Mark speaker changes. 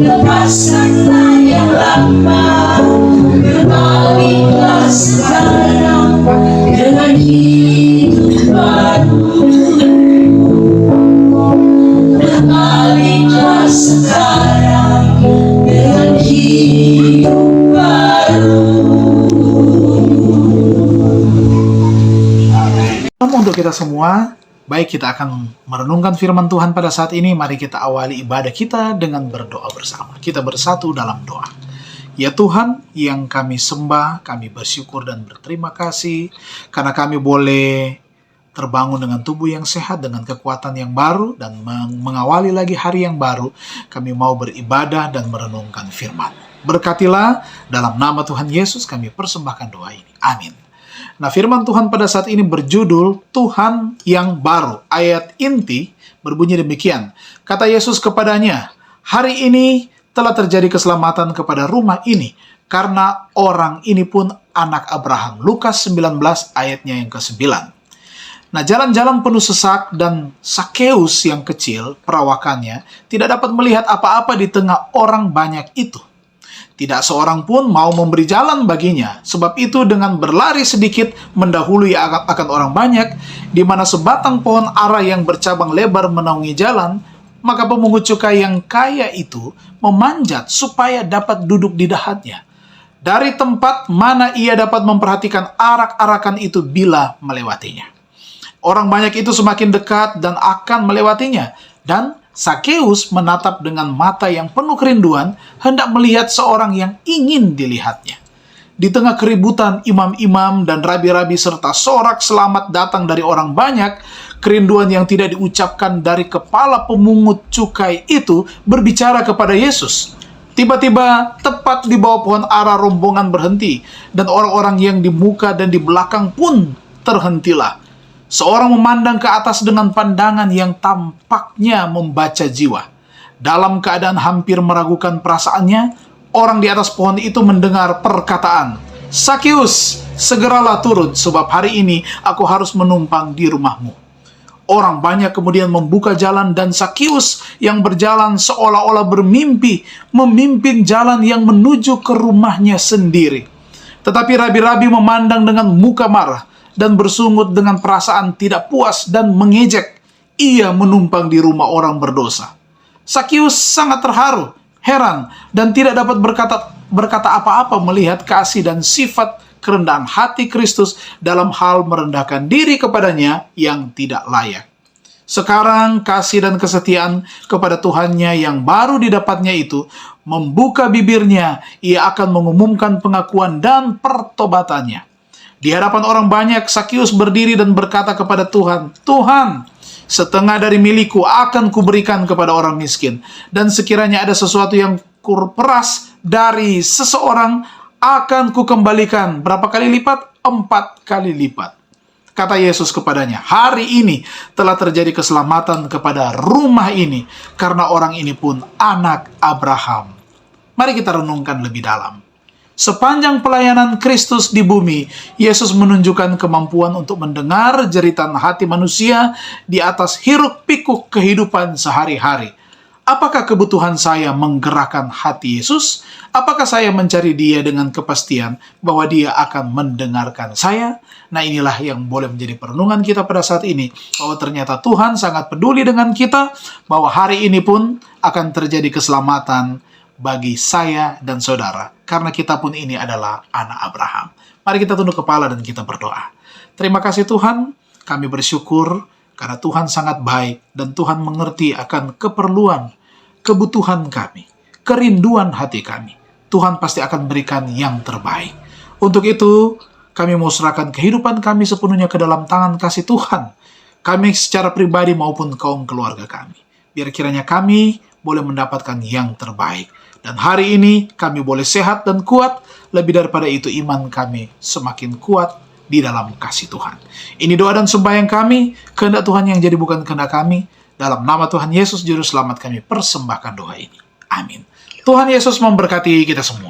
Speaker 1: lepaskanlah yang lama, berbalilah sekarang dengan hidup baru. Berbalilah sekarang dengan hidup baru.
Speaker 2: Untuk kita semua, baik kita akan merenungkan firman Tuhan pada saat ini. Mari kita awali ibadah kita dengan berdoa bersama. Kita bersatu dalam doa. Ya Tuhan yang kami sembah, kami bersyukur dan berterima kasih karena kami boleh terbangun dengan tubuh yang sehat, dengan kekuatan yang baru, dan mengawali lagi hari yang baru. Kami mau beribadah dan merenungkan firman. Berkatilah, dalam nama Tuhan Yesus kami persembahkan doa ini. Amin. Nah, firman Tuhan pada saat ini berjudul Tuhan yang baru. Ayat inti berbunyi demikian. Kata Yesus kepadanya, hari ini telah terjadi keselamatan kepada rumah ini, karena orang ini pun anak Abraham. Lukas 19 ayatnya yang ke-9. Nah, jalan-jalan penuh sesak dan Sakeus yang kecil, perawakannya, tidak dapat melihat apa-apa di tengah orang banyak itu. Tidak seorang pun mau memberi jalan baginya. Sebab itu dengan berlari sedikit mendahului akan orang banyak, di mana sebatang pohon ara yang bercabang lebar menaungi jalan, maka pemungut cukai yang kaya itu memanjat supaya dapat duduk di dahatnya. Dari tempat mana ia dapat memperhatikan arak-arakan itu bila melewatinya. Orang banyak itu semakin dekat dan akan melewatinya, dan Sakeus menatap dengan mata yang penuh kerinduan, hendak melihat seorang yang ingin dilihatnya. Di tengah keributan imam-imam dan rabi-rabi serta sorak selamat datang dari orang banyak, kerinduan yang tidak diucapkan dari kepala pemungut cukai itu berbicara kepada Yesus. Tiba-tiba, tepat di bawah pohon ara rombongan berhenti, dan orang-orang yang di muka dan di belakang pun terhentilah. Seorang memandang ke atas dengan pandangan yang tampaknya membaca jiwa. Dalam keadaan hampir meragukan perasaannya, orang di atas pohon itu mendengar perkataan, "Sakeus, segeralah turun, sebab hari ini aku harus menumpang di rumahmu." Orang banyak kemudian membuka jalan, dan Sakeus yang berjalan seolah-olah bermimpi, memimpin jalan yang menuju ke rumahnya sendiri. Tetapi rabi-rabi memandang dengan muka marah, dan bersungut dengan perasaan tidak puas dan mengejek. Ia menumpang di rumah orang berdosa. Sakeus sangat terharu, heran, dan tidak dapat berkata apa-apa melihat kasih dan sifat kerendahan hati Kristus dalam hal merendahkan diri kepadanya yang tidak layak. Sekarang kasih dan kesetiaan kepada Tuhannya yang baru didapatnya itu membuka bibirnya, ia akan mengumumkan pengakuan dan pertobatannya. Di hadapan orang banyak, Sakeus berdiri dan berkata kepada Tuhan, "Tuhan, setengah dari milikku akan kuberikan kepada orang miskin. Dan sekiranya ada sesuatu yang kuperas dari seseorang, akan kukembalikan." Berapa kali lipat? 4 kali lipat. Kata Yesus kepadanya, "Hari ini telah terjadi keselamatan kepada rumah ini, karena orang ini pun anak Abraham." Mari kita renungkan lebih dalam. Sepanjang pelayanan Kristus di bumi, Yesus menunjukkan kemampuan untuk mendengar jeritan hati manusia di atas hiruk-pikuk kehidupan sehari-hari. Apakah kebutuhan saya menggerakkan hati Yesus? Apakah saya mencari Dia dengan kepastian bahwa Dia akan mendengarkan saya? Nah, inilah yang boleh menjadi perenungan kita pada saat ini, bahwa ternyata Tuhan sangat peduli dengan kita, bahwa hari ini pun akan terjadi keselamatan bagi saya dan saudara, karena kita pun ini adalah anak Abraham. Mari kita tunduk kepala dan kita berdoa. Terima kasih Tuhan, kami bersyukur karena Tuhan sangat baik dan Tuhan mengerti akan keperluan, kebutuhan kami, kerinduan hati kami. Tuhan pasti akan berikan yang terbaik. Untuk itu, kami mau serahkan kehidupan kami sepenuhnya ke dalam tangan kasih Tuhan. Kami secara pribadi maupun kaum keluarga kami. Biar kiranya kami boleh mendapatkan yang terbaik. Dan hari ini kami boleh sehat dan kuat. Lebih daripada itu, iman kami semakin kuat di dalam kasih Tuhan. Ini doa dan sembahyang kami. Kehendak Tuhan yang jadi bukan kehendak kami. Dalam nama Tuhan Yesus Juru Selamat kami persembahkan doa ini. Amin. Tuhan Yesus memberkati kita semua.